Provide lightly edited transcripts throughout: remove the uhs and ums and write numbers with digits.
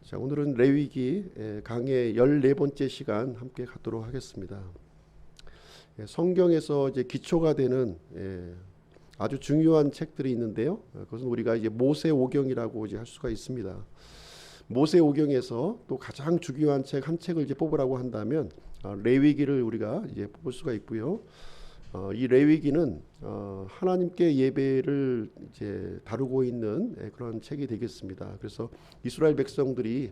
자, 오늘은 레위기 강의 14번째 시간 함께 갖도록 하겠습니다. 성경에서 이제 기초가 되는 아주 중요한 책들이 있는데요. 그것은 우리가 이제 모세오경이라고 이제 할 수가 있습니다. 모세오경에서 또 가장 중요한 책 한 책을 이제 뽑으라고 한다면 레위기를 우리가 이제 뽑을 수가 있고요. 이 레위기는 하나님께 예배를 이제 다루고 있는 그런 책이 되겠습니다. 그래서 이스라엘 백성들이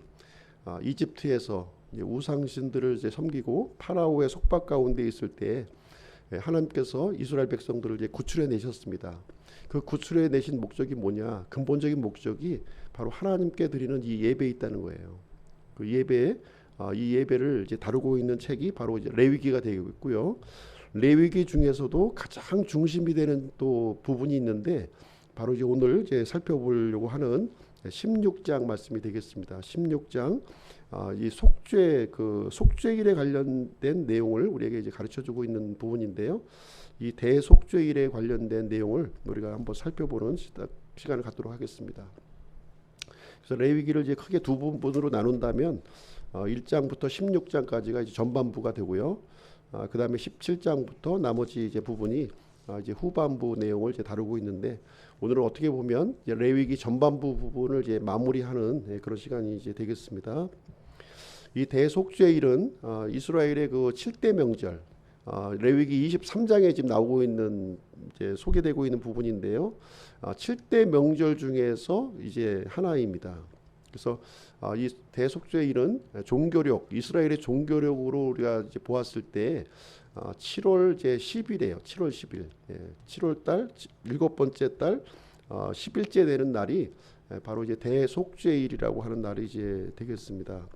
이집트에서 이제 우상신들을 이제 섬기고 파라오의 속박 가운데 있을 때 하나님께서 이스라엘 백성들을 이제 구출해 내셨습니다. 그 구출해 내신 목적이 뭐냐? 근본적인 목적이 바로 하나님께 드리는 이 예배에 있다는 거예요. 그 예배, 이 예배를 이제 다루고 있는 책이 바로 이제 레위기가 되겠고요. 레위기 중에서도 가장 중심이 되는 또 부분이 있는데 바로 이제 오늘 이제 살펴보려고 하는 16장 말씀이 되겠습니다. 16장 이 속죄일에 관련된 내용을 우리에게 이제 가르쳐주고 있는 부분인데요. 이 대속죄일에 관련된 내용을 우리가 한번 살펴보는 시간을 갖도록 하겠습니다. 그래서 레위기를 이제 크게 두 부분으로 나눈다면 1장부터 16장까지가 이제 전반부가 되고요. 그 다음에 17장부터 나머지 이제 부분이 이제 후반부 내용을 이제 다루고 있는데 오늘은 어떻게 보면 이제 레위기 전반부 부분을 이제 마무리하는 그런 시간이 이제 되겠습니다. 이 대속죄일은 이스라엘의 그 7대 명절, 레위기 23장에 지금 나오고 있는 이제 소개되고 있는 부분인데요. 7대 명절 중에서 이제 하나입니다. 그래서 이 대속죄일은 종교력, 이스라엘의 종교력으로 우리가 이제 보았을 때 7월 제 10일이에요. 7월 10일. 7월 달 7번째 달 10일째 되는 날이 바로 이제 대속죄일이라고 하는 날이 이제 되겠습니다.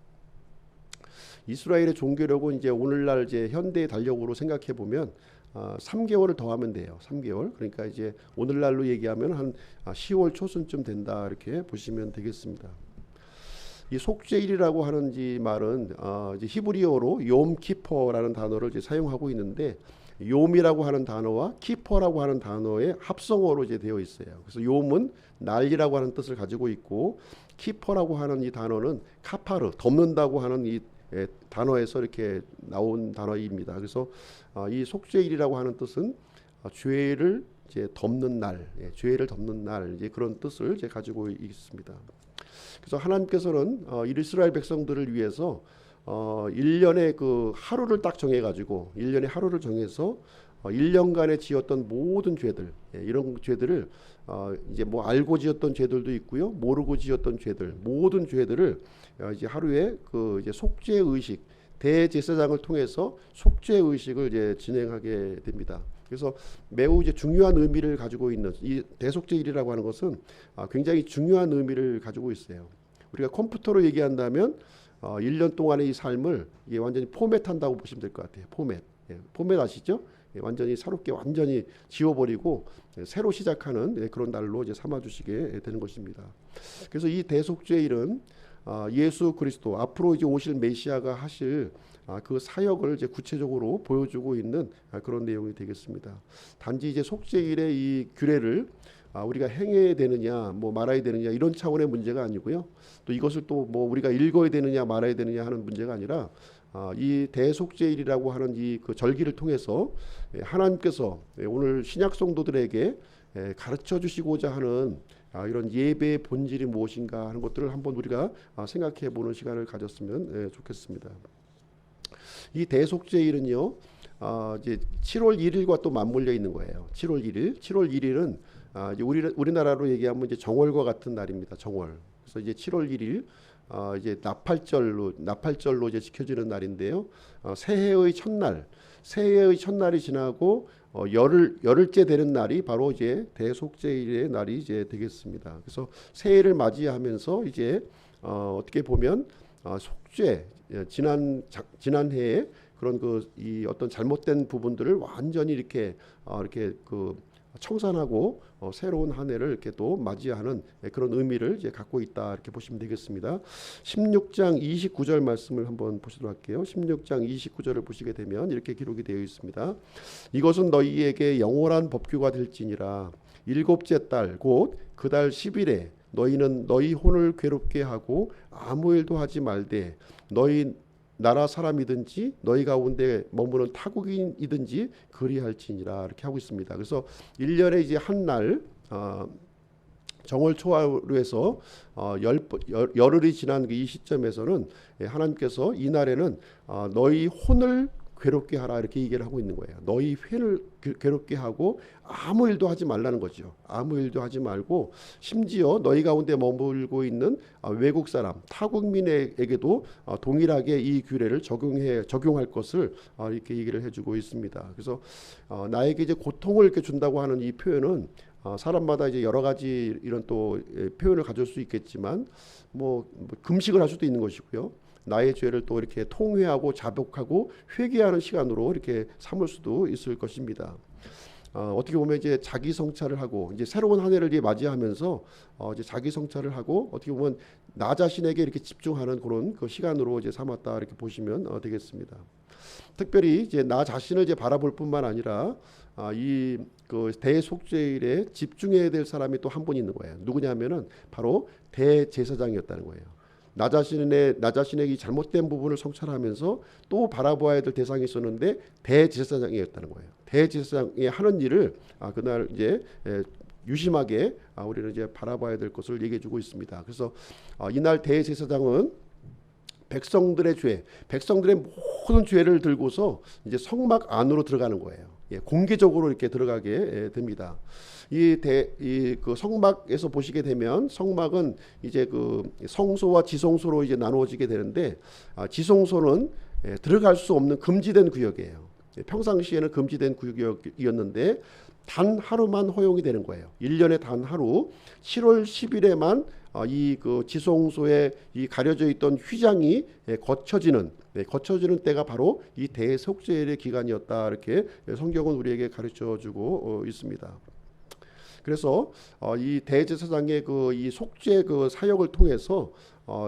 이스라엘의 종교력은 이제 오늘날 이제 현대의 달력으로 생각해 보면 3개월을 더하면 돼요. 3개월. 그러니까 이제 오늘날로 얘기하면 한 10월 초순쯤 된다 이렇게 보시면 되겠습니다. 이 속죄일이라고 하는 이 말은 이제 히브리어로 욤키퍼라는 단어를 이제 사용하고 있는데 욤이라고 하는 단어와 키퍼라고 하는 단어의 합성어로 이제 되어 있어요. 그래서 욤은 날이라고 하는 뜻을 가지고 있고 키퍼라고 하는 이 단어는 카파르 덮는다고 하는 이 단어에서 이렇게 나온 단어입니다. 그래서 이 속죄일이라고 하는 뜻은 죄를 이제 덮는 날, 죄를 덮는 날 이제 그런 뜻을 이제 가지고 있습니다. 그래서 하나님께서는 이스라엘 백성들을 위해서 1년의 그 하루를 딱 정해가지고 1년의 하루를 정해서 1년간에 지었던 모든 죄들, 이런 죄들을 이제 뭐 알고 지었던 죄들도 있고요, 모르고 지었던 죄들, 모든 죄들을 이제 하루에 그 이제 속죄 의식, 대제사장을 통해서 속죄 의식을 이제 진행하게 됩니다. 그래서 매우 이제 중요한 의미를 가지고 있는 이 대속죄일이라고 하는 것은 굉장히 중요한 의미를 가지고 있어요. 우리가 컴퓨터로 얘기한다면 1년 동안의 이 삶을 이게 완전히 포맷한다고 보시면 될 것 같아요. 포맷. 포맷 아시죠? 완전히 새롭게 완전히 지워버리고 새로 시작하는 그런 날로 이제 삼아주시게 되는 것입니다. 그래서 이 대속죄일은 예수 그리스도 앞으로 이제 오실 메시아가 하실 그 사역을 이제 구체적으로 보여주고 있는 그런 내용이 되겠습니다. 단지 이제 속죄일의 이 규례를 우리가 행해야 되느냐, 뭐 말아야 되느냐 이런 차원의 문제가 아니고요. 또 이것을 또 뭐 우리가 읽어야 되느냐, 말아야 되느냐 하는 문제가 아니라 이 대속죄일이라고 하는 이 그 절기를 통해서 하나님께서 오늘 신약 성도들에게 가르쳐 주시고자 하는 이런 예배의 본질이 무엇인가 하는 것들을 한번 우리가 생각해 보는 시간을 가졌으면 좋겠습니다. 이 대속죄일은요, 이제 7월 1일과 또 맞물려 있는 거예요. 7월 1일. 7월 1일은 이제 우리나라로 얘기하면 이제 정월과 같은 날입니다. 정월. 그래서 이제 7월 1일 이제 나팔절로 이제 지켜지는 날인데요. 새해의 첫날이 지나고 열흘째 되는 날이 바로 이제 대속죄일의 날이 이제 되겠습니다. 그래서 새해를 맞이하면서 이제 어떻게 보면 속죄 지난 해에 그런 그 이 어떤 잘못된 부분들을 완전히 이렇게 그 청산하고 새로운 한 해를 이렇게 또 맞이하는 그런 의미를 이제 갖고 있다 이렇게 보시면 되겠습니다. 16장 29절 말씀을 한번 보시도록 할게요. 16장 29절을 보시게 되면 이렇게 기록이 되어 있습니다. 이것은 너희에게 영원한 법규가 될지니라. 일곱째 달 곧 그 달 10일에 너희는 너희 혼을 괴롭게 하고 아무 일도 하지 말되 너희 나라 사람이든지 너희 가운데 머무는 타국인이든지 그리할지니라 이렇게 하고 있습니다. 그래서 1년에 이제 한 날 정월 초하루 해서 열흘이 지난 이 시점에서는 하나님께서 이 날에는 너희 혼을 괴롭게 하라 이렇게 얘기를 하고 있는 거예요. 너희 회를 괴롭게 하고 아무 일도 하지 말라는 거죠. 아무 일도 하지 말고 심지어 너희 가운데 머물고 있는 외국 사람 타국민에게도 동일하게 이 규례를 적용할 것을 이렇게 얘기를 해주고 있습니다. 그래서 나에게 이제 고통을 이렇게 준다고 하는 이 표현은 사람마다 이제 여러 가지 이런 또 표현을 가질 수 있겠지만 뭐 금식을 할 수도 있는 것이고요. 나의 죄를 또 이렇게 통회하고 자복하고 회개하는 시간으로 이렇게 삼을 수도 있을 것입니다. 어떻게 보면 이제 자기 성찰을 하고 이제 새로운 한 해를 이제 맞이하면서 이제 자기 성찰을 하고 어떻게 보면 나 자신에게 이렇게 집중하는 그런 그 시간으로 이제 삼았다 이렇게 보시면 되겠습니다. 특별히 이제 나 자신을 이제 바라볼 뿐만 아니라 이 그 대속죄일에 집중해야 될 사람이 또 한 분 있는 거예요. 누구냐면은 바로 대제사장이었다는 거예요. 나 자신의 잘못된 부분을 성찰하면서 또 바라보아야 될 대상이 있었는데 대제사장이었다는 거예요. 대제사장이 하는 일을 그날 이제 유심하게 우리는 이제 바라봐야 될 것을 얘기해주고 있습니다. 그래서 이날 대제사장은 백성들의 모든 죄를 들고서 이제 성막 안으로 들어가는 거예요. 공개적으로 이렇게 들어가게 됩니다. 그 성막에서 보시게 되면 성막은 이제 그 성소와 지성소로 이제 나누어지게 되는데 지성소는 들어갈 수 없는 금지된 구역이에요. 평상시에는 금지된 구역이었는데 단 하루만 허용이 되는 거예요. 1년에 단 하루 7월 10일에만 이 그 지성소에 이 가려져 있던 휘장이 거쳐지는 때가 바로 이 대속죄일의 기간이었다 이렇게 성경은 우리에게 가르쳐주고 있습니다. 그래서 이 대제사장의 그 이 속죄 그 사역을 통해서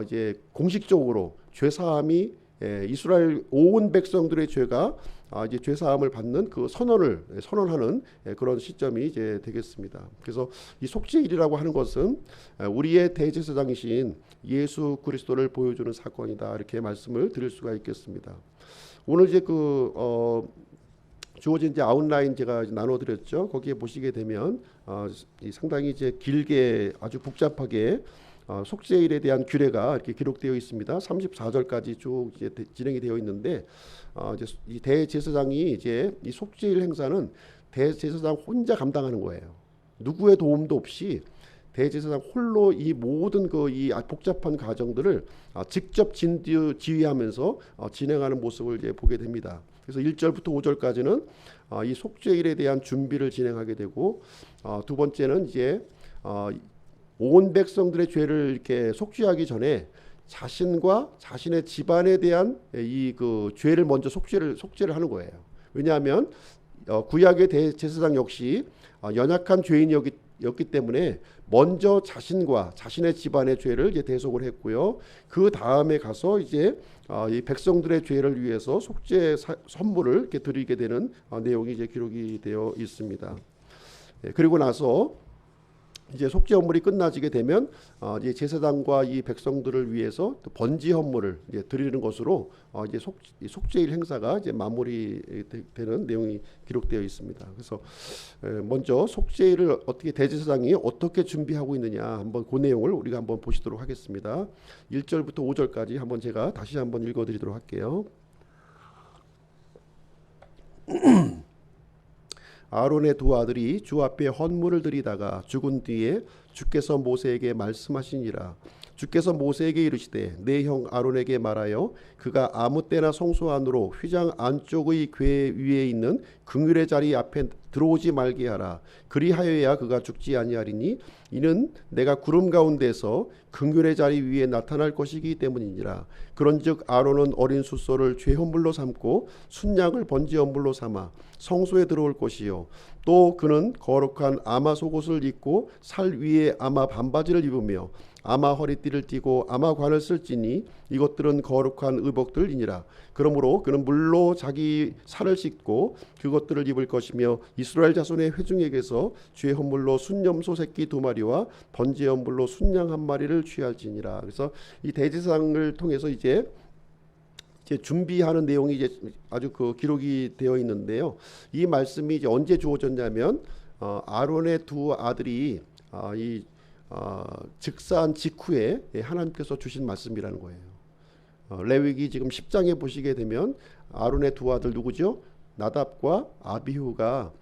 이제 공식적으로 죄 사함이 이스라엘 온 백성들의 죄가 이제 죄 사함을 받는 그 선언하는 그런 시점이 이제 되겠습니다. 그래서 이 속죄일이라고 하는 것은 우리의 대제사장이신 예수 그리스도를 보여주는 사건이다 이렇게 말씀을 드릴 수가 있겠습니다. 오늘 이제 주어진 이제 아웃라인 제가 나눠드렸죠. 거기에 보시게 되면 상당히 이제 길게 아주 복잡하게 속죄일에 대한 규례가 이렇게 기록되어 있습니다. 34절까지 쭉 이제 진행이 되어 있는데 이제 이 대제사장이 이제 이 속죄일 행사는 대제사장 혼자 감당하는 거예요. 누구의 도움도 없이 대제사장 홀로 이 모든 이 복잡한 과정들을 직접 지휘하면서 진행하는 모습을 이제 보게 됩니다. 그래서 1절부터 5절까지는 이 속죄일에 대한 준비를 진행하게 되고 두 번째는 이제 온 백성들의 죄를 이렇게 속죄하기 전에 자신과 자신의 집안에 대한 이 그 죄를 먼저 속죄를 하는 거예요. 왜냐하면 구약의 대제사장 역시 연약한 죄인이었기 때문에 먼저 자신과 자신의 집안의 죄를 이제 대속을 했고요. 그 다음에 가서 이제 이 백성들의 죄를 위해서 속죄 선물을 이렇게 드리게 되는 내용이 이제 기록이 되어 있습니다. 그리고 나서 이제 속죄 업무이 끝나지게 되면 이제 제사장과 이 백성들을 위해서 또 번지 헌물을 이제 드리는 것으로 이제 속죄일 행사가 이제 마무리되는 내용이 기록되어 있습니다. 그래서 먼저 속죄일을 어떻게 대제사장이 어떻게 준비하고 있느냐 한번 그 내용을 우리가 한번 보시도록 하겠습니다. 1절부터 5절까지 한번 제가 다시 한번 읽어드리도록 할게요. 아론의 두 아들이 주 앞에 헌물을 드리다가 죽은 뒤에 주께서 모세에게 말씀하시니라. 주께서 모세에게 이르시되 내 형 아론에게 말하여 그가 아무 때나 성소 안으로 휘장 안쪽의 궤 위에 있는 긍휼의 자리 앞에 들어오지 말게 하라. 그리하여야 그가 죽지 아니하리니 이는 내가 구름 가운데서 긍휼의 자리 위에 나타날 것이기 때문이니라. 그런즉 아론은 어린 숫소를 죄헌물로 삼고 순양을 번지 헌물로 삼아 성소에 들어올 것이요 또 그는 거룩한 아마 속옷을 입고 살 위에 아마 반바지를 입으며 아마 허리띠를 띠고 아마 관을 쓸지니 이것들은 거룩한 의복들이니라. 그러므로 그는 물로 자기 살을 씻고 그것들을 입을 것이며 이스라엘 자손의 회중에게서 죄 헌물로 순염소 새끼 2마리와 번제 헌물로 순양 1마리를 취할지니라. 그래서 이 대제사장을 통해서 이제 준비하는 내용이 이제 아주 그 기록이 되어 있는데요. 이 말씀이 이제 언제 주어졌냐면 아론의 2 아들이 즉사한 직후에 하나님께서 주신 말씀이라는 거예요. 레위기 지금 10장에 보시게 되면 아론의 2 아들 누구죠? 나답과 아비후가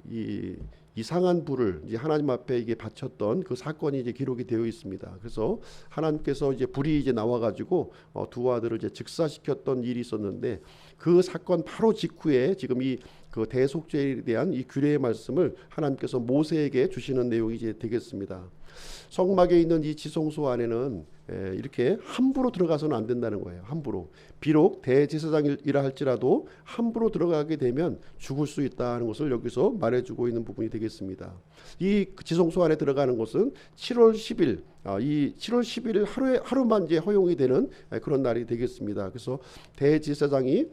이 이상한 불을 이제 하나님 앞에 이게 바쳤던 그 사건이 이제 기록이 되어 있습니다. 그래서 하나님께서 이제 불이 이제 나와가지고 2 아들을 이제 즉사시켰던 일이 있었는데 그 사건 바로 직후에 지금 이 그 대속죄에 대한 이 규례의 말씀을 하나님께서 모세에게 주시는 내용이 이제 되겠습니다. 성막에 있는 이 지성소 안에는 이렇게 함부로 들어가서는 안 된다는 거예요. 함부로. 비록 대제사장이라 할지라도 함부로 들어가게 되면 죽을 수 있다는 것을 여기서 말해주고 있는 부분이 되겠습니다. 이 지성소 안에 들어가는 것은 7월 10일 이 7월 10일 하루만 이제 허용이 되는 그런 날이 되겠습니다. 그래서 대제사장이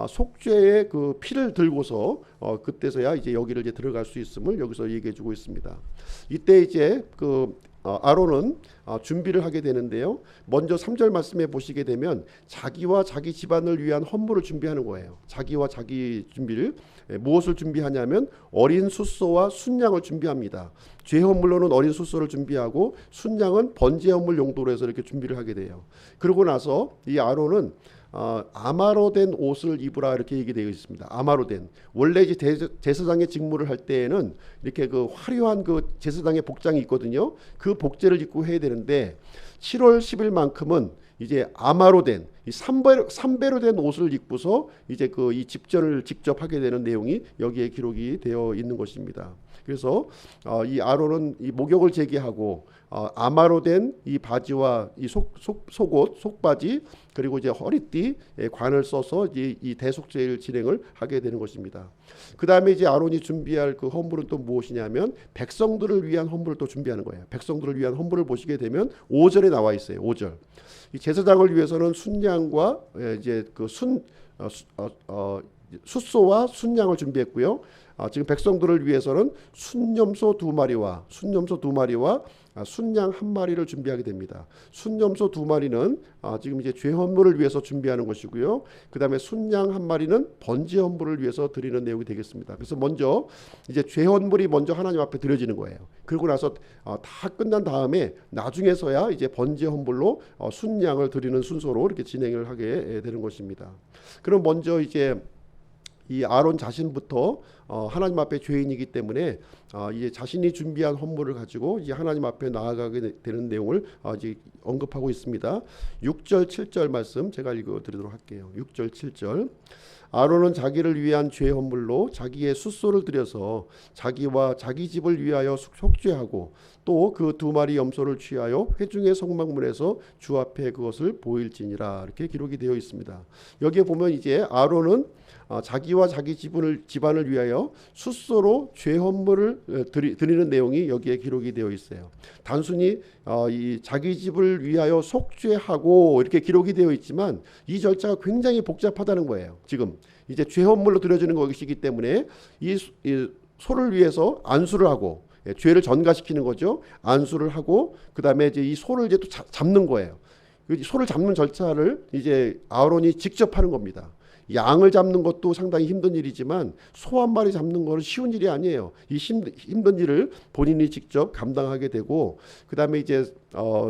속죄의 그 피를 들고서 그때서야 이제 여기를 이제 들어갈 수 있음을 여기서 얘기해주고 있습니다. 이때 이제 그 아론은 준비를 하게 되는데요. 먼저 3절 말씀에 보시게 되면 자기와 자기 집안을 위한 헌물을 준비하는 거예요. 자기와 자기 준비를 무엇을 준비하냐면 어린 숫소와 순양을 준비합니다. 죄 헌물로는 어린 숫소를 준비하고 순양은 번제 헌물 용도로 해서 이렇게 준비를 하게 돼요. 그러고 나서 이 아론은 아마로 된 옷을 입으라 이렇게 얘기되어 있습니다. 아마로 된. 원래 이제 제사장의 직무를 할 때에는 이렇게 그 화려한 그 제사장의 복장이 있거든요. 그 복제를 입고 해야 되는데 7월 10일만큼은 이제 아마로 된 이 3배로 된 옷을 입고서 이제 그 이 집전을 직접 하게 되는 내용이 여기에 기록이 되어 있는 것입니다. 그래서 이 아론은 이 목욕을 제기하고 아마로 된 이 바지와 이 속옷, 속바지 그리고 이제 허리띠 관을 써서 이 대속죄를 진행을 하게 되는 것입니다. 그 다음에 이제 아론이 준비할 그 헌물은 또 무엇이냐면 백성들을 위한 헌물을 또 준비하는 거예요. 백성들을 위한 헌물을 보시게 되면 5절에 나와 있어요. 5절. 이 제사장을 위해서는 순양과 이제 그 숫소와 순양을 준비했고요. 지금 백성들을 위해서는 순염소 2마리와 순양 1마리를 준비하게 됩니다. 순염소 2마리는 지금 이제 죄 헌물을 위해서 준비하는 것이고요. 그 다음에 순양 1마리는 번제 헌물을 위해서 드리는 내용이 되겠습니다. 그래서 먼저 이제 죄 헌물이 먼저 하나님 앞에 드려지는 거예요. 그리고 나서 다 끝난 다음에 나중에서야 이제 번제 헌물로 순양을 드리는 순서로 이렇게 진행을 하게 되는 것입니다. 그럼 먼저 이제 이 아론 자신부터 하나님 앞에 죄인이기 때문에 이제 자신이 준비한 헌물을 가지고 이제 하나님 앞에 나아가게 되는 내용을 이제 언급하고 있습니다. 6절 7절 말씀 제가 읽어드리도록 할게요. 6절 7절. 아론은 자기를 위한 죄 헌물로 자기의 숫소를 들여서 자기와 자기 집을 위하여 속죄하고 또 그 2마리 염소를 취하여 회중의 성막문에서 주 앞에 그것을 보일지니라 이렇게 기록이 되어 있습니다. 여기에 보면 이제 아론은 자기와 자기 집안을 위하여 숫소로 죄 헌물을 드리는 내용이 여기에 기록이 되어 있어요. 단순히 이 자기 집을 위하여 속죄하고 이렇게 기록이 되어 있지만 이 절차가 굉장히 복잡하다는 거예요. 지금 이제 죄 헌물로 드려지는 것이기 때문에 이 소를 위해서 안수를 하고 죄를 전가시키는 거죠. 안수를 하고 그 다음에 이제 이 소를 이제 또 잡는 거예요. 소를 잡는 절차를 이제 아론이 직접 하는 겁니다. 양을 잡는 것도 상당히 힘든 일이지만 소 한 마리 잡는 것은 쉬운 일이 아니에요. 이 힘든 일을 본인이 직접 감당하게 되고 그 다음에 이제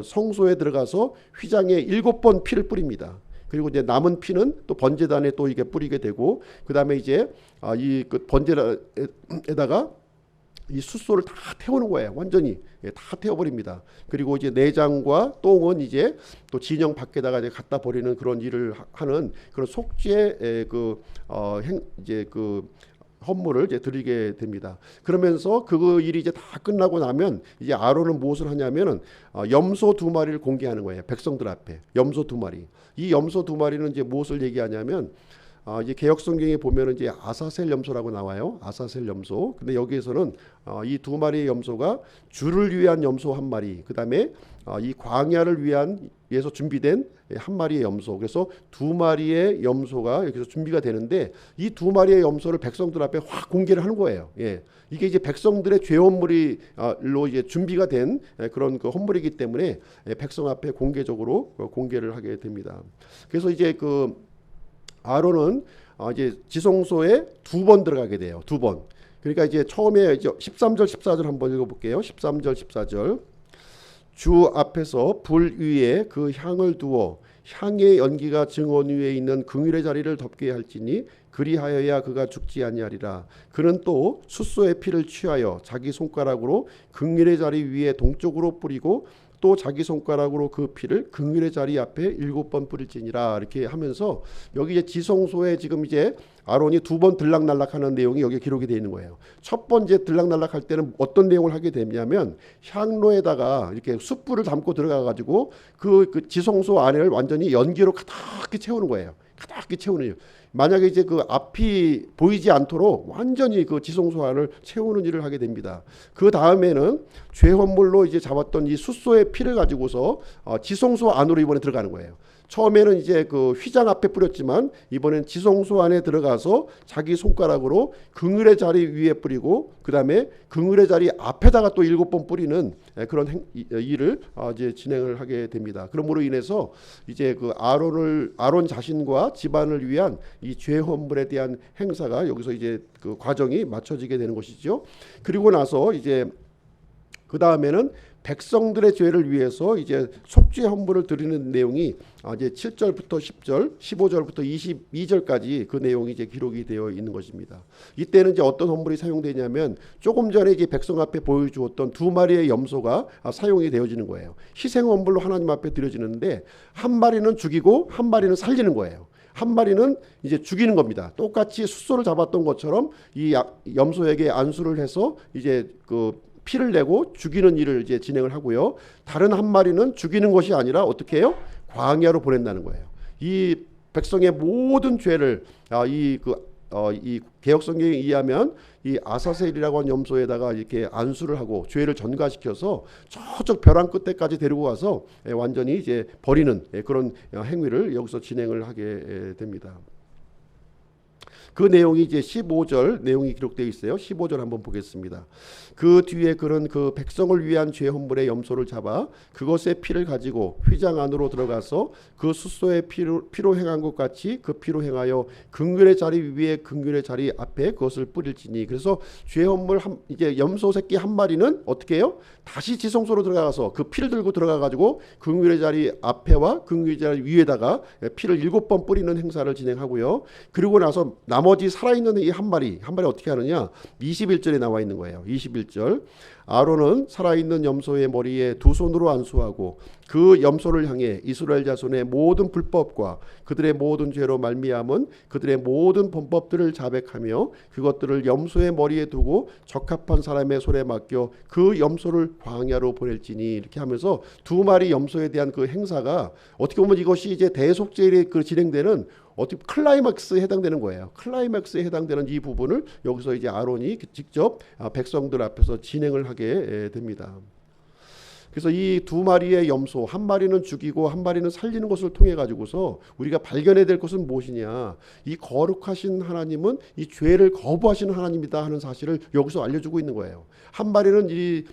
성소에 들어가서 휘장에 7번 피를 뿌립니다. 그리고 이제 남은 피는 또 번제단에 또 이게 뿌리게 되고 그 다음에 이제 이 그 번제에다가 이 숫소를 다 태우는 거예요. 완전히 다 태워버립니다. 그리고 이제 내장과 똥은 이제 또 진영 밖에다가 이제 갖다 버리는 그런 일을 하는 그런 속죄의 이제 그 헌물을 이제 드리게 됩니다. 그러면서 그 일이 이제 다 끝나고 나면 이제 아론은 무엇을 하냐면은 염소 2마리를 공개하는 거예요. 백성들 앞에 염소 2마리. 이 염소 2마리는 이제 무엇을 얘기하냐면 이제 개역 성경에 보면은 이제 아사셀 염소라고 나와요. 아사셀 염소. 근데 여기에서는 이 2마리의 염소가 주를 위한 염소 1마리, 그다음에 이 광야를 위해서 준비된 한 마리의 염소. 그래서 두 마리의 염소가 여기서 준비가 되는데 이 두 마리의 염소를 백성들 앞에 확 공개를 하는 거예요. 예. 이게 이제 백성들의 죄 헌물이로 이제 준비가 된 그런 그 헌물이기 때문에 백성 앞에 공개적으로 공개를 하게 됩니다. 그래서 이제 그 아론은 이제 지성소에 두 번 들어가게 돼요. 두 번. 그러니까 이제 처음에 이제 13절 14절 한번 읽어볼게요. 13절 14절. 주 앞에서 불 위에 그 향을 두어 향의 연기가 증언 위에 있는 긍휼의 자리를 덮게 할지니 그리하여야 그가 죽지 아니하리라. 그는 또 숫소의 피를 취하여 자기 손가락으로 긍휼의 자리 위에 동쪽으로 뿌리고 또 자기 손가락으로 그 피를 긍휼의 자리 앞에 7번 뿌릴지니라. 이렇게 하면서 여기 이제 지성소에 지금 이제 아론이 두 번 들락날락하는 내용이 여기에 기록이 되어 있는 거예요. 첫 번째 들락날락할 때는 어떤 내용을 하게 되냐면 향로에다가 이렇게 숯불을 담고 들어가 가지고 그 지성소 안을 완전히 연기로 가득히 채우는 거예요. 가득히 채우는. 만약에 이제 그 앞이 보이지 않도록 완전히 그 지성소 안을 채우는 일을 하게 됩니다. 그 다음에는 죄헌물로 이제 잡았던 이 숫소의 피를 가지고서 지성소 안으로 이번에 들어가는 거예요. 처음에는 이제 그 휘장 앞에 뿌렸지만 이번엔 지성소 안에 들어가서 자기 손가락으로 긍휼의 자리 위에 뿌리고 그 다음에 긍휼의 자리 앞에다가 또 7번 뿌리는 그런 일을 이제 진행을 하게 됩니다. 그러므로 인해서 이제 그 아론 자신과 집안을 위한 이 죄헌물에 대한 행사가 여기서 이제 그 과정이 맞춰지게 되는 것이죠. 그리고 나서 이제 그 다음에는 백성들의 죄를 위해서 이제 속죄 헌물을 드리는 내용이 이제 7절부터 10절, 15절부터 22절까지 그 내용이 이제 기록이 되어 있는 것입니다. 이때는 이제 어떤 헌물이 사용되냐면 조금 전에 이제 백성 앞에 보여주었던 두 마리의 염소가 사용이 되어지는 거예요. 희생 헌물로 하나님 앞에 드려지는데 한 마리는 죽이고 한 마리는 살리는 거예요. 한 마리는 이제 죽이는 겁니다. 똑같이 숫소를 잡았던 것처럼 이 염소에게 안수를 해서 이제 그 피를 내고 죽이는 일을 이제 진행을 하고요. 다른 한 마리는 죽이는 것이 아니라 어떻게 해요? 광야로 보낸다는 거예요. 이 백성의 모든 죄를 이 개혁 성경에 의하면 이 아사셀이라고 하는 염소에다가 이렇게 안수를 하고 죄를 전가시켜서 저쪽 벼랑 끝에까지 데리고 가서 완전히 이제 버리는 그런 행위를 여기서 진행을 하게 됩니다. 그 내용이 이제 15절 내용이 기록되어 있어요. 15절 한번 보겠습니다. 그 뒤에 그는 그 백성을 위한 죄 헌물의 염소를 잡아 그것의 피를 가지고 휘장 안으로 들어가서 그 숫소의 피로 행한 것 같이 그 피로 행하여 긍휼의 자리 위에 긍휼의 자리 앞에 그것을 뿌릴지니. 그래서 죄 헌물 이제 염소 새끼 한 마리는 어떻게 해요? 다시 지성소로 들어가서 그 피를 들고 들어가 가지고 긍휼의 자리 앞에와 긍휼의 자리 위에다가 피를 7번 뿌리는 행사를 진행하고요. 그리고 나서 나머지 살아있는 이 한 마리 어떻게 하느냐? 21절에 나와 있는 거예요. 21절. 아론은 살아있는 염소의 머리에 두 손으로 안수하고 그 염소를 향해 이스라엘 자손의 모든 불법과 그들의 모든 죄로 말미암은 그들의 모든 범법들을 자백하며 그것들을 염소의 머리에 두고 적합한 사람의 손에 맡겨 그 염소를 광야로 보낼지니. 이렇게 하면서 두 마리 염소에 대한 그 행사가 어떻게 보면 이것이 이제 대속죄에 그 진행되는 어떻게 클라이맥스에 해당되는 거예요. 클라이맥스에 해당되는 이 부분을 여기서 이제 아론이 직접 백성들 앞에서 진행을 하게 됩니다. 그래서 이 두 마리의 염소, 한 마리는 죽이고 한 마리는 살리는 것을 통해 가지고서 우리가 발견해야 될 것은 무엇이냐? 이 거룩하신 하나님은 이 죄를 거부하시는 하나님이다 하는 사실을 여기서 알려주고 있는 거예요. 한 마리는 이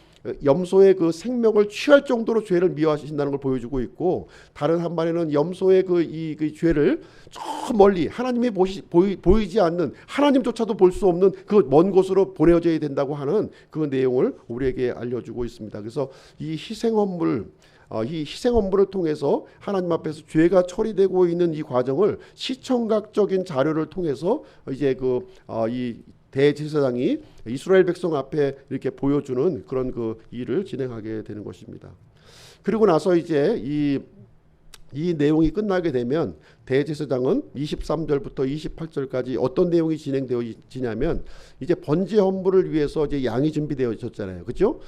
염소의 그 생명을 취할 정도로 죄를 미워하신다는 걸 보여주고 있고, 다른 한 마리는 염소의 그 죄를 저 멀리 하나님이 보이지 않는, 하나님조차도 볼 수 없는 그 먼 곳으로 보내어져야 된다고 하는 그 내용을 우리에게 알려주고 있습니다. 그래서 이 희생헌물을 통해서 하나님 앞에서 죄가 처리되고 있는 이 과정을 시청각적인 자료를 통해서 이제 이 대제사장이 이스라엘 백성 앞에 이렇게 보여주는 그런 그 일을 진행하게 되는 것입니다. 그리고 나서 이제 이 내용이 끝나게 되면 대제사장은 23절부터 28절까지 어떤 내용이 진행되어지냐면, 이제 번제 헌물을 위해서 이제 양이 준비되어졌잖아요, 그렇죠?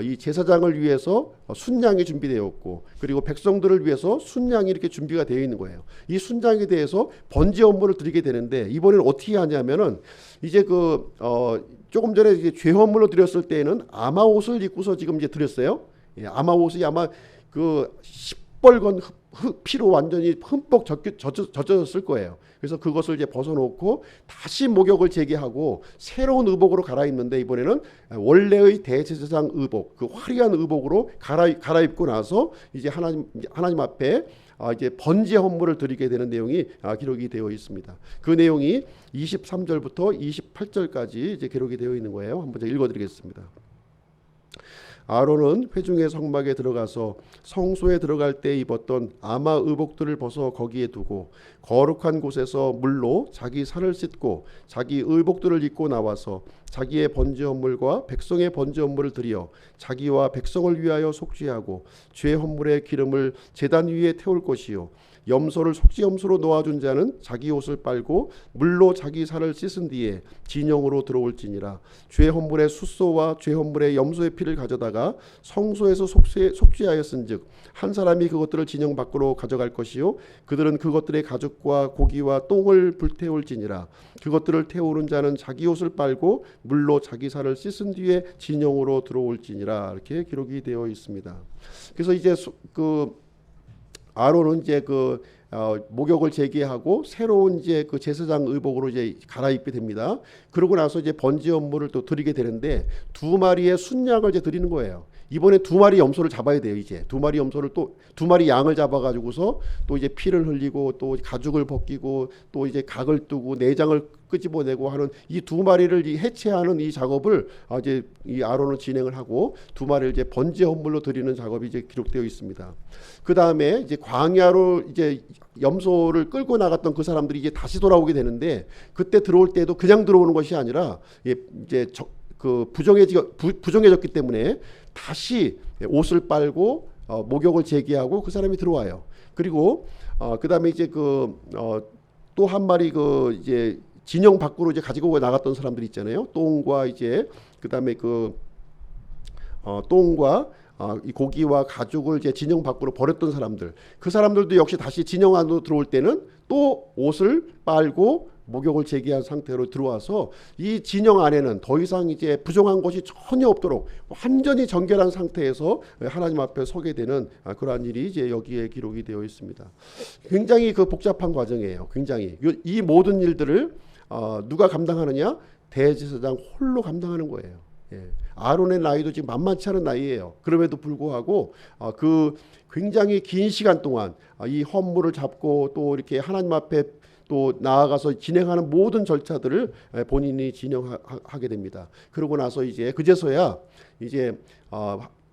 이 제사장을 위해서 순양이 준비되었고, 그리고 백성들을 위해서 순양이 이렇게 준비가 되어 있는 거예요. 이 순양에 대해서 번제 헌물을 드리게 되는데, 이번에는 어떻게 하냐면은 이제 조금 전에 이제 죄 헌물로 드렸을 때에는 아마 옷을 입고서 지금 이제 드렸어요. 아마 옷이 아마 그 시뻘건 피로 완전히 흠뻑 젖어졌을 거예요. 그래서 그것을 이제 벗어놓고 다시 목욕을 재개하고 새로운 의복으로 갈아입는데, 이번에는 원래의 대제사장 의복, 그 화려한 의복으로 갈아입고 나서 이제 하나님 앞에 이제 번제 헌물을 드리게 되는 내용이 기록이 되어 있습니다. 그 내용이 23절부터 28절까지 이제 기록이 되어 있는 거예요. 한번 제가 읽어드리겠습니다. 아론은 회중의 성막에 들어가서 성소에 들어갈 때 입었던 아마 의복들을 벗어 거기에 두고 거룩한 곳에서 물로 자기 살을 씻고 자기 의복들을 입고 나와서 자기의 번제 헌물과 백성의 번제 헌물을 드려 자기와 백성을 위하여 속죄하고 죄 헌물의 기름을 제단 위에 태울 것이요 염소를 속죄염소로 놓아준 자는 자기 옷을 빨고 물로 자기 살을 씻은 뒤에 진영으로 들어올지니라. 죄 헌물의 숫소와 죄 헌물의 염소의 피를 가져다가 성소에서 속죄하였은즉 한 사람이 그것들을 진영 밖으로 가져갈 것이요 그들은 그것들의 가죽과 고기와 똥을 불태울지니라. 그것들을 태우는 자는 자기 옷을 빨고 물로 자기 살을 씻은 뒤에 진영으로 들어올지니라. 이렇게 기록이 되어 있습니다. 그래서 이제 아론은 이제 목욕을 재개하고 새로운 이제 그 제사장 의복으로 이제 갈아입게 됩니다. 그러고 나서 이제 번제 헌물을 또 드리게 되는데, 두 마리의 순양을 이제 드리는 거예요. 이번에 두 마리 염소를 잡아야 돼요. 이제 두 마리 염소를 또 두 마리 양을 잡아가지고서 또 이제 피를 흘리고 또 가죽을 벗기고 또 이제 각을 뜨고 내장을 끄집어내고 하는 이 두 마리를 해체하는 이 작업을 이제 이 아론은 진행을 하고 두 마리를 이제 번제 헌물로 드리는 작업이 이제 기록되어 있습니다. 그 다음에 이제 광야로 이제 염소를 끌고 나갔던 그 사람들이 이제 다시 돌아오게 되는데, 그때 들어올 때도 그냥 들어오는 것이 아니라 이제 부정해졌기 때문에 다시 옷을 빨고 목욕을 재개하고 그 사람이 들어와요. 그리고 그 다음에 이제 또 한 마리 이제 진영 밖으로 이제 가지고 나갔던 사람들이 있잖아요. 똥과 이제 그 다음에 똥과 이 고기와 가죽을 이제 진영 밖으로 버렸던 사람들, 그 사람들도 역시 다시 진영 안으로 들어올 때는 또 옷을 빨고 목욕을 재개한 상태로 들어와서 이 진영 안에는 더 이상 이제 부정한 것이 전혀 없도록 완전히 정결한 상태에서 하나님 앞에 서게 되는 그러한 일이 이제 여기에 기록이 되어 있습니다. 굉장히 복잡한 과정이에요. 굉장히 이 모든 일들을 누가 감당하느냐? 대제사장 홀로 감당하는 거예요. 아론의 나이도 지금 만만치 않은 나이예요. 그럼에도 불구하고 굉장히 긴 시간 동안 이 헌물을 잡고 또 이렇게 하나님 앞에 또 나아가서 진행하는 모든 절차들을 본인이 진행하게 됩니다. 그러고 나서 이제 그제서야 이제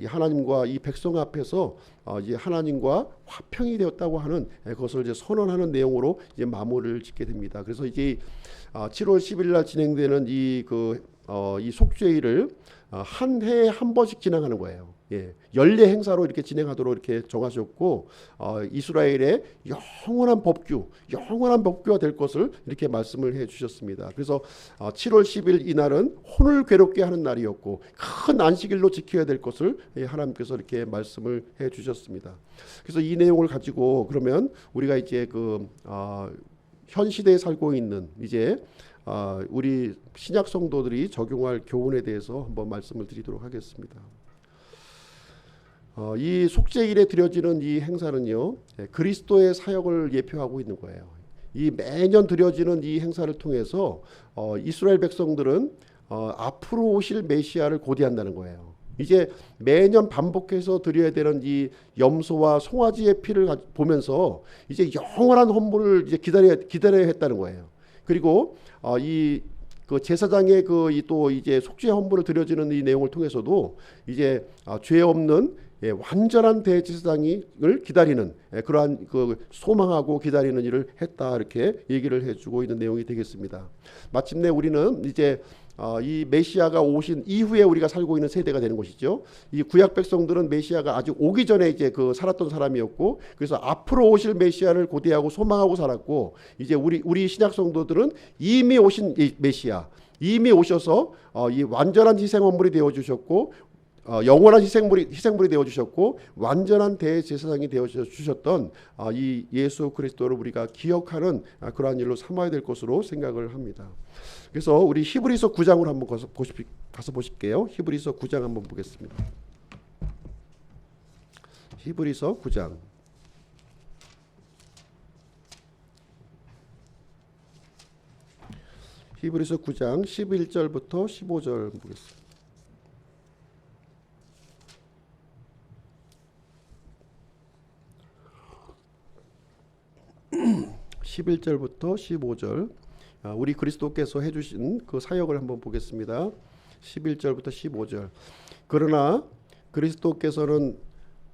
하나님과 이 백성 앞에서 이제 하나님과 화평이 되었다고 하는 그것을 이제 선언하는 내용으로 이제 마무리를 짓게 됩니다. 그래서 이제 7월 10일 날 진행되는 이 속죄일을 한 해에 한 번씩 진행하는 거예요. 연례 행사로 이렇게 진행하도록 이렇게 정하셨고, 이스라엘의 영원한 법규가 될 것을 이렇게 말씀을 해주셨습니다. 그래서 7월 10일 이날은 혼을 괴롭게 하는 날이었고 큰 안식일로 지켜야 될 것을 하나님께서 이렇게 말씀을 해주셨습니다. 그래서 이 내용을 가지고 그러면 우리가 이제 현 시대에 살고 있는 이제 우리 신약 성도들이 적용할 교훈에 대해서 한번 말씀을 드리도록 하겠습니다. 이 속죄일에 드려지는 이 행사는요, 그리스도의 사역을 예표하고 있는 거예요. 이 매년 드려지는 이 행사를 통해서 이스라엘 백성들은 앞으로 오실 메시아를 고대한다는 거예요. 이제 매년 반복해서 드려야 되는 이 염소와 송아지의 피를 보면서 이제 영원한 헌물을 이제 기다려야 했다는 거예요. 그리고 제사장의 또 이제 속죄 헌물을 드려지는 이 내용을 통해서도 이제 죄 없는 완전한 대제사장을 기다리는 그러한 소망하고 기다리는 일을 했다, 이렇게 얘기를 해주고 있는 내용이 되겠습니다. 마침내 우리는 이제 이 메시아가 오신 이후에 우리가 살고 있는 세대가 되는 것이죠. 이 구약 백성들은 메시아가 아직 오기 전에 이제 살았던 사람이었고, 그래서 앞으로 오실 메시아를 고대하고 소망하고 살았고, 이제 우리 신약 성도들은 이미 오신 이 메시아, 이미 오셔서 이 완전한 희생헌물이 되어 주셨고, 영원한 희생물이 되어 주셨고, 완전한 대제사장이 되어 주셨던 이 예수 그리스도를 우리가 기억하는 그러한 일로 삼아야 될 것으로 생각을 합니다. 그래서 우리 히브리서 9장으로 한번 가서 보실게요. 히브리서 9장 한번 보겠습니다. 히브리서 9장. 히브리서 9장 11절부터 15절 보겠습니다. 11절부터 15절. 우리 그리스도께서 해주신 그 사역을 한번 보겠습니다. 11절부터 15절. 그러나 그리스도께서는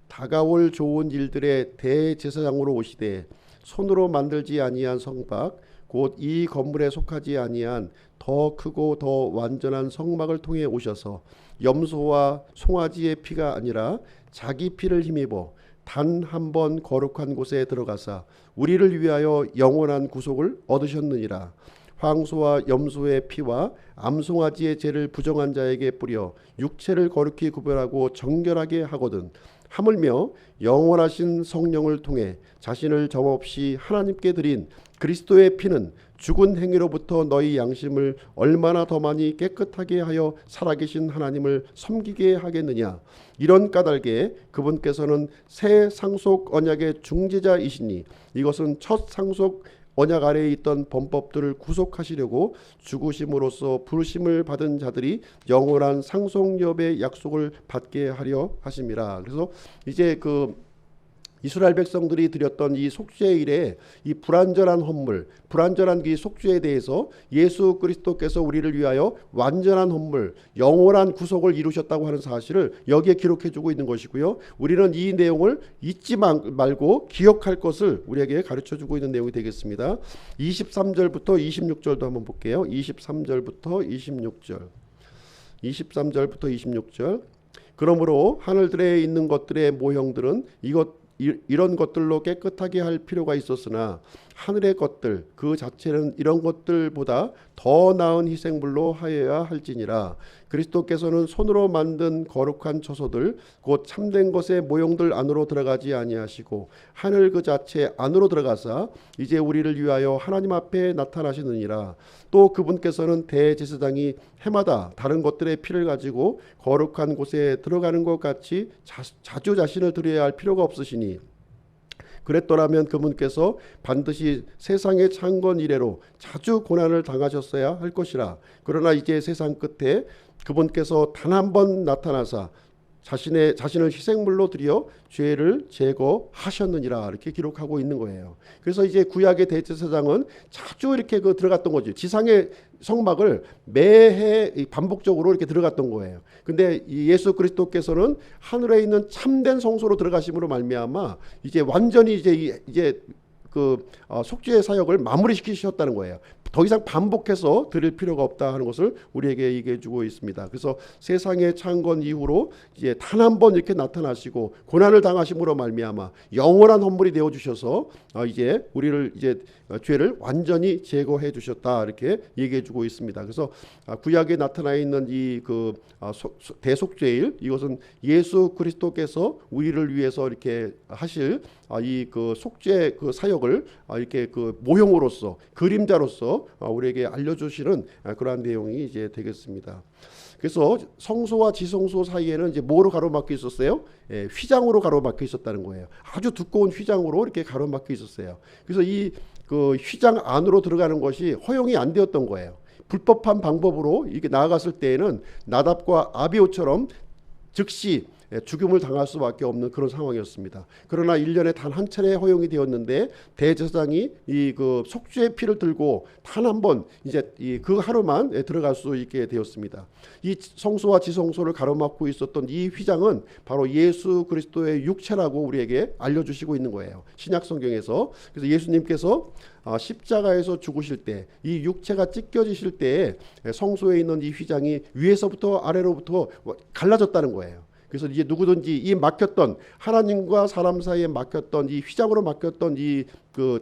다가올 좋은 일들의 대제사장으로 오시되 손으로 만들지 아니한 성막 곧 이 건물에 속하지 아니한 더 크고 더 완전한 성막을 통해 오셔서 염소와 송아지의 피가 아니라 자기 피를 힘입어 단 한 번 거룩한 곳에 들어가사 우리를 위하여 영원한 구속을 얻으셨느니라. 황소와 염소의 피와 암송아지의 죄를 부정한 자에게 뿌려 육체를 거룩히 구별하고 정결하게 하거든 하물며 영원하신 성령을 통해 자신을 점없이 하나님께 드린 그리스도의 피는 죽은 행위로부터 너희 양심을 얼마나 더 많이 깨끗하게 하여 살아계신 하나님을 섬기게 하겠느냐. 이런 까닭에 그분께서는 새 상속 언약의 중재자이시니 이것은 첫 상속 언약 아래에 있던 범법들을 구속하시려고 죽으심으로써 부르심을 받은 자들이 영원한 상속업의 약속을 받게 하려 하심이라. 그래서 이제 그 이스라엘 백성들이 드렸던 이 속죄일에 이 불완전한 헌물, 불완전한 이 속죄에 대해서 예수 그리스도께서 우리를 위하여 완전한 헌물, 영원한 구속을 이루셨다고 하는 사실을 여기에 기록해주고 있는 것이고요. 우리는 이 내용을 잊지 말고 기억할 것을 우리에게 가르쳐주고 있는 내용이 되겠습니다. 23절부터 26절도 한번 볼게요. 23절부터 26절. 23절부터 26절. 그러므로 하늘들에 있는 것들의 모형들은 이런 것들로 깨끗하게 할 필요가 있었으나 하늘의 것들 그 자체는 이런 것들보다 더 나은 희생물로 하여야 할지니라. 그리스도께서는 손으로 만든 거룩한 처소들 곧 참된 것의 모형들 안으로 들어가지 아니하시고 하늘 그 자체 안으로 들어가사 이제 우리를 위하여 하나님 앞에 나타나시느니라. 또 그분께서는 대제사장이 해마다 다른 것들의 피를 가지고 거룩한 곳에 들어가는 것 같이 자주 자신을 드려야 할 필요가 없으시니 그랬더라면 그분께서 반드시 세상의 창건 이래로 자주 고난을 당하셨어야 할 것이라. 그러나 이제 세상 끝에 그분께서 단 한 번 나타나사 자신을 희생물로 드려 죄를 제거하셨느니라 이렇게 기록하고 있는 거예요. 그래서 이제 구약의 대제사장은 자주 이렇게 들어갔던 거죠. 지상의 성막을 매해 반복적으로 이렇게 들어갔던 거예요. 근데 예수 그리스도께서는 하늘에 있는 참된 성소로 들어가심으로 말미암아 이제 완전히 이제 속죄의 사역을 마무리 시키셨다는 거예요. 더 이상 반복해서 드릴 필요가 없다 하는 것을 우리에게 얘기해 주고 있습니다. 그래서 세상의 창건 이후로 이제 단 한 번 이렇게 나타나시고 고난을 당하심으로 말미암아 영원한 헌물이 되어 주셔서 이제 우리를 이제 죄를 완전히 제거해 주셨다 이렇게 얘기해 주고 있습니다. 그래서 구약에 나타나 있는 이 대속죄일 이것은 예수 그리스도께서 우리를 위해서 이렇게 하실 이 속죄 사역을 이렇게 모형으로서 그림자로서 우리에게 알려주시는 그러한 내용이 이제 되겠습니다. 그래서 성소와 지성소 사이에는 이제 뭐로 가로막혀 있었어요? 휘장으로 가로막혀 있었다는 거예요. 아주 두꺼운 휘장으로 이렇게 가로막혀 있었어요. 그래서 이 휘장 안으로 들어가는 것이 허용이 안 되었던 거예요. 불법한 방법으로 이게 나아갔을 때에는 나답과 아비후처럼 즉시 죽임을 당할 수밖에 없는 그런 상황이었습니다. 그러나 1년에 단 한 차례 허용이 되었는데 대제사장이 이 속죄의 피를 들고 단 한 번 이제 그 하루만 들어갈 수 있게 되었습니다. 이 성소와 지성소를 가로막고 있었던 이 휘장은 바로 예수 그리스도의 육체라고 우리에게 알려주시고 있는 거예요. 신약 성경에서. 그래서 예수님께서 십자가에서 죽으실 때 이 육체가 찢겨지실 때에 성소에 있는 이 휘장이 위에서부터 아래로부터 갈라졌다는 거예요. 그래서 이제 누구든지 이 막혔던 하나님과 사람 사이에 막혔던 이 휘장으로 막혔던 이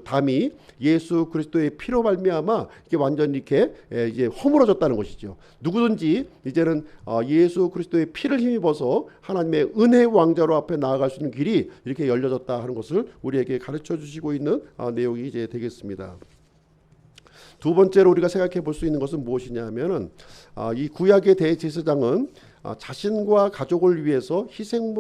담이 예수 그리스도의 피로 말미암아 이게 완전히 이렇게 이제 허물어졌다는 것이죠. 누구든지 이제는 예수 그리스도의 피를 힘입어서 하나님의 은혜 왕자로 앞에 나아갈 수 있는 길이 이렇게 열려졌다 하는 것을 우리에게 가르쳐 주시고 있는 내용이 이제 되겠습니다. 두 번째로 우리가 생각해 볼 수 있는 것은 무엇이냐 하면은 이 구약의 대제사장은 자신과 가족을 위해서 희생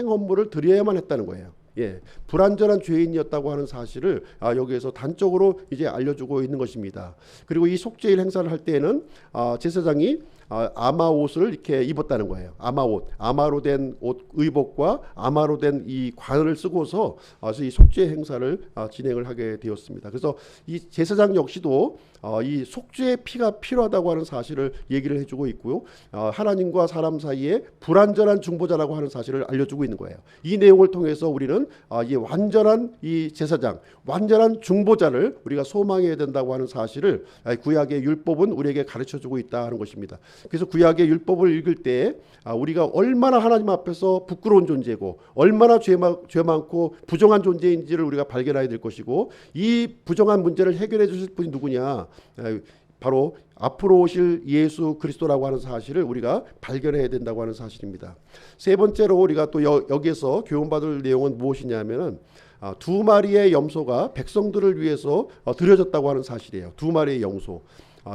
헌물을 드려야만 했다는 거예요. 예, 불완전한 죄인이었다고 하는 사실을 여기에서 단적으로 이제 알려주고 있는 것입니다. 그리고 이 속죄일 행사를 할 때에는 제사장이 아마 옷을 이렇게 입었다는 거예요. 아마 옷, 아마로 된 옷 의복과 아마로 된 이 관을 쓰고서 이 속죄 행사를 진행을 하게 되었습니다. 그래서 이 제사장 역시도 이 속죄의 피가 필요하다고 하는 사실을 얘기를 해주고 있고요. 하나님과 사람 사이에 불완전한 중보자라고 하는 사실을 알려주고 있는 거예요. 이 내용을 통해서 우리는 이 완전한 이 제사장, 완전한 중보자를 우리가 소망해야 된다고 하는 사실을 구약의 율법은 우리에게 가르쳐주고 있다는 것입니다. 그래서 구약의 율법을 읽을 때 우리가 얼마나 하나님 앞에서 부끄러운 존재고 얼마나 죄 많고 부정한 존재인지를 우리가 발견해야 될 것이고, 이 부정한 문제를 해결해 주실 분이 누구냐, 바로 앞으로 오실 예수 그리스도라고 하는 사실을 우리가 발견해야 된다고 하는 사실입니다. 세 번째로 우리가 또 여기에서 교훈받을 내용은 무엇이냐면은 두 마리의 염소가 백성들을 위해서 드려졌다고 하는 사실이에요. 두 마리의 염소.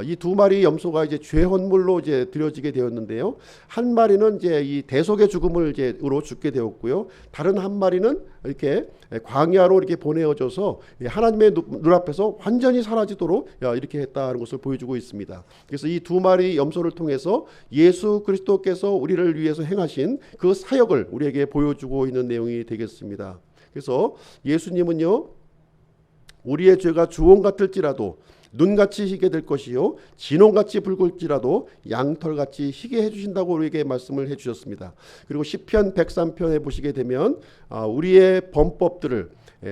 이 두 마리 염소가 이제 죄헌물로 이제 드려지게 되었는데요. 한 마리는 이제 이 대속의 죽음을 이제로 죽게 되었고요. 다른 한 마리는 이렇게 광야로 이렇게 보내어져서 하나님의 눈앞에서 완전히 사라지도록 이렇게 했다는 것을 보여주고 있습니다. 그래서 이 두 마리 염소를 통해서 예수 그리스도께서 우리를 위해서 행하신 그 사역을 우리에게 보여주고 있는 내용이 되겠습니다. 그래서 예수님은요, 우리의 죄가 주홍 같을지라도 눈같이 희게 될 것이요 진홍같이 붉을지라도 양털같이 희게 해주신다고 우리에게 말씀을 해주셨습니다. 그리고 시편 103편에 보시게 되면 우리의 범법들을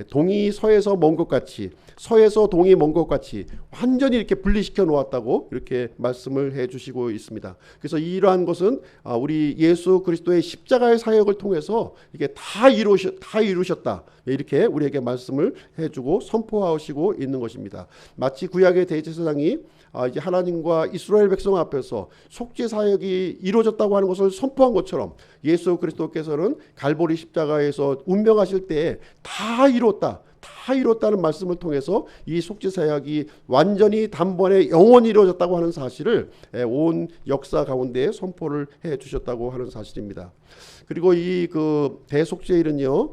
동이 서에서 먼 것 같이, 서에서 동이 먼 것 같이 완전히 이렇게 분리시켜 놓았다고 이렇게 말씀을 해주시고 있습니다. 그래서 이러한 것은 우리 예수 그리스도의 십자가의 사역을 통해서 이게 다 이루셨다, 이렇게 우리에게 말씀을 해주고 선포하시고 있는 것입니다. 마치 구약의 대제사장이 이제 하나님과 이스라엘 백성 앞에서 속죄 사역이 이루어졌다고 하는 것을 선포한 것처럼 예수 그리스도께서는 갈보리 십자가에서 운명하실 때 다 이뤘다는 말씀을 통해서 이 속죄 사역이 완전히 단번에 영원히 이루어졌다고 하는 사실을 온 역사 가운데 선포를 해 주셨다고 하는 사실입니다. 그리고 이 그 대속죄일은요,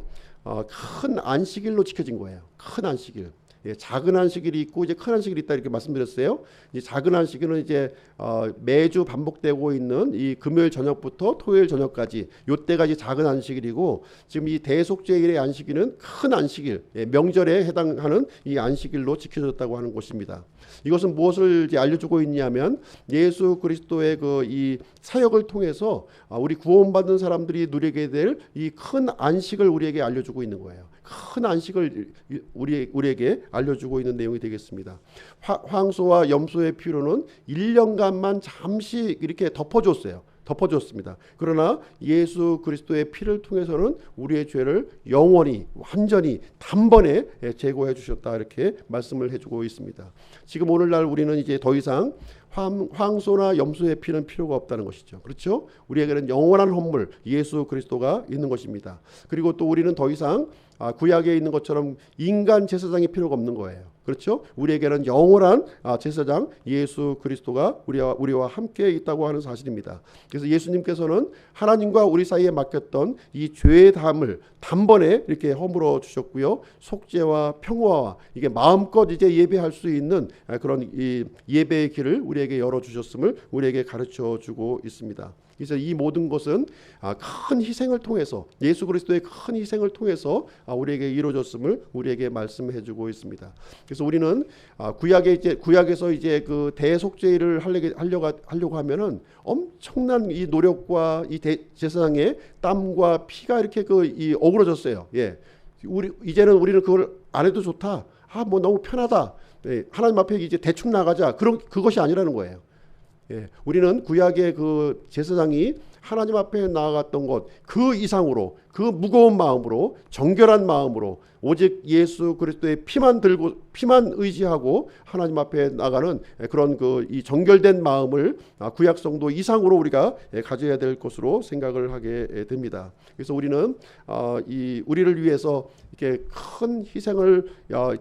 큰 안식일로 지켜진 거예요. 큰 안식일. 작은 안식일이 있고 이제 큰 안식일이 있다, 이렇게 말씀드렸어요. 이 작은 안식일은 이제 매주 반복되고 있는 이 금요일 저녁부터 토요일 저녁까지, 요때가 이제 작은 안식일이고, 지금 이 대속죄일의 안식일은 큰 안식일, 명절에 해당하는 이 안식일로 지켜졌다고 하는 것입니다. 이것은 무엇을 이제 알려주고 있냐면 예수 그리스도의 그 이 사역을 통해서 우리 구원받은 사람들이 누리게 될 이 큰 안식을 우리에게 알려주고 있는 거예요. 큰 안식을 우리에게 알려주고 있는 내용이 되겠습니다. 황소와 염소의 피로는 1년간만 잠시 이렇게 덮어줬습니다. 그러나 예수 그리스도의 피를 통해서는 우리의 죄를 영원히 완전히 단번에 제거해 주셨다, 이렇게 말씀을 해주고 있습니다. 지금 오늘날 우리는 이제 더 이상 황소나 염소의 피는 필요가 없다는 것이죠. 그렇죠? 우리에게는 영원한 헌물 예수 그리스도가 있는 것입니다. 그리고 또 우리는 더 이상 구약에 있는 것처럼 인간 제사장이 필요가 없는 거예요. 그렇죠? 우리에게는 영원한 제사장 예수 그리스도가 우리와 함께 있다고 하는 사실입니다. 그래서 예수님께서는 하나님과 우리 사이에 맡겼던 이 죄의 담을 단번에 이렇게 허물어 주셨고요. 속죄와 평화와 이게 마음껏 이제 예배할 수 있는 그런 이 예배의 길을 우리에게 열어 주셨음을 우리에게 가르쳐 주고 있습니다. 그래서 이 모든 것은 큰 희생을 통해서, 예수 그리스도의 큰 희생을 통해서 우리에게 이루어졌음을 우리에게 말씀해 주고 있습니다. 그래서 우리는 구약에서 이제 그 대속죄를 하려고 하면은 엄청난 이 노력과 이 제사장의 땀과 피가 이렇게 이 어우러졌어요. 예. 이제는 우리는 그걸 안 해도 좋다. 뭐 너무 편하다. 예. 하나님 앞에 이제 대충 나가자. 그것이 아니라는 거예요. 예, 우리는 구약의 그 제사장이 하나님 앞에 나아갔던 것 그 이상으로, 그 무거운 마음으로, 정결한 마음으로 오직 예수 그리스도의 피만 의지하고 하나님 앞에 나가는 그런 이 정결된 마음을 구약 성도 이상으로 우리가 가져야 될 것으로 생각을 하게 됩니다. 그래서 우리는 우리를 위해서 이렇게 큰 희생을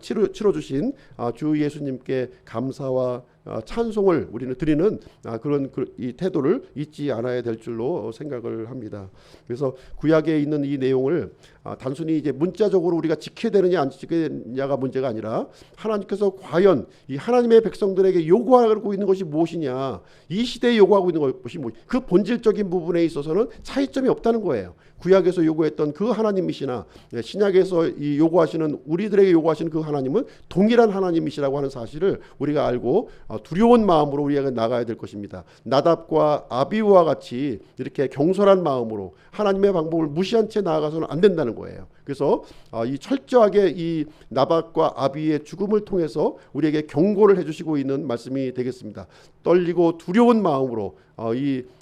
치러 주신 주 예수님께 감사와 찬송을 우리는 드리는 그런 이 태도를 잊지 않아야 될 줄로 줄로 생각을 합니다. 그래서 구약에 있는 이 내용을 단순히 이제 문자적으로 우리가 지켜야 되느냐 안 지켜야 되느냐가 문제가 아니라 하나님께서 과연 이 하나님의 백성들에게 요구하고 있는 것이 무엇이냐, 이 시대에 요구하고 있는 것이 무엇이냐, 그 본질적인 부분에 있어서는 차이점이 없다는 거예요. 구약에서 요구했던 그 하나님이시나 신약에서 이 요구하시는, 우리들에게 요구하시는 그 하나님은 동일한 하나님이시라고 하는 사실을 우리가 알고 두려운 마음으로 우리가 나가야 될 것입니다. 나답과 아비후와 같이 이렇게 경솔한 마음으로 하나님의 방법을 무시한 채 나아가서는 안 된다는 거예요. 그래서 이 철저하게 이 나답과 아비의 죽음을 통해서 우리에게 경고를 해주시고 있는 말씀이 되겠습니다. 떨리고 두려운 마음으로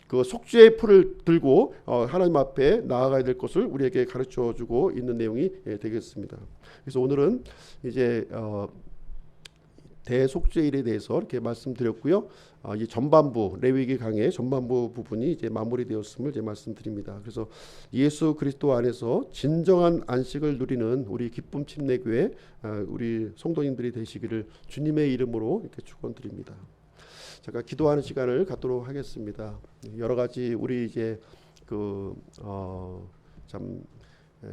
그 속죄의 풀을 들고 하나님 앞에 나아가야 될 것을 우리에게 가르쳐주고 있는 내용이 되겠습니다. 그래서 오늘은 이제 대속죄일에 대해서 이렇게 말씀드렸고요. 이 전반부 레위기 강의 전반부 부분이 이제 마무리되었음을 이제 말씀드립니다. 그래서 예수 그리스도 안에서 진정한 안식을 누리는 우리 기쁨 침례교회 우리 성도님들이 되시기를 주님의 이름으로 이렇게 축원드립니다. 제가 기도하는 시간을 갖도록 하겠습니다. 여러 가지 우리 이제 참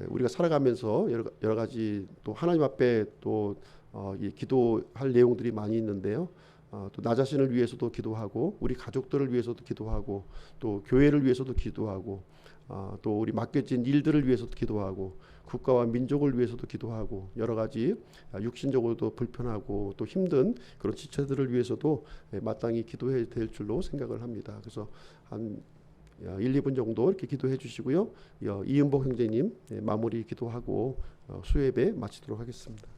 우리가 살아가면서 여러 가지 또 하나님 앞에 또 기도할 내용들이 많이 있는데요. 또 나 자신을 위해서도 기도하고 우리 가족들을 위해서도 기도하고 또 교회를 위해서도 기도하고 또 우리 맡겨진 일들을 위해서도 기도하고 국가와 민족을 위해서도 기도하고 여러 가지 육신적으로도 불편하고 또 힘든 그런 지체들을 위해서도 마땅히 기도해야 될 줄로 생각을 합니다. 그래서 한 1, 2분 정도 이렇게 기도해 주시고요. 이은복 형제님 마무리 기도하고 수요예배 마치도록 하겠습니다.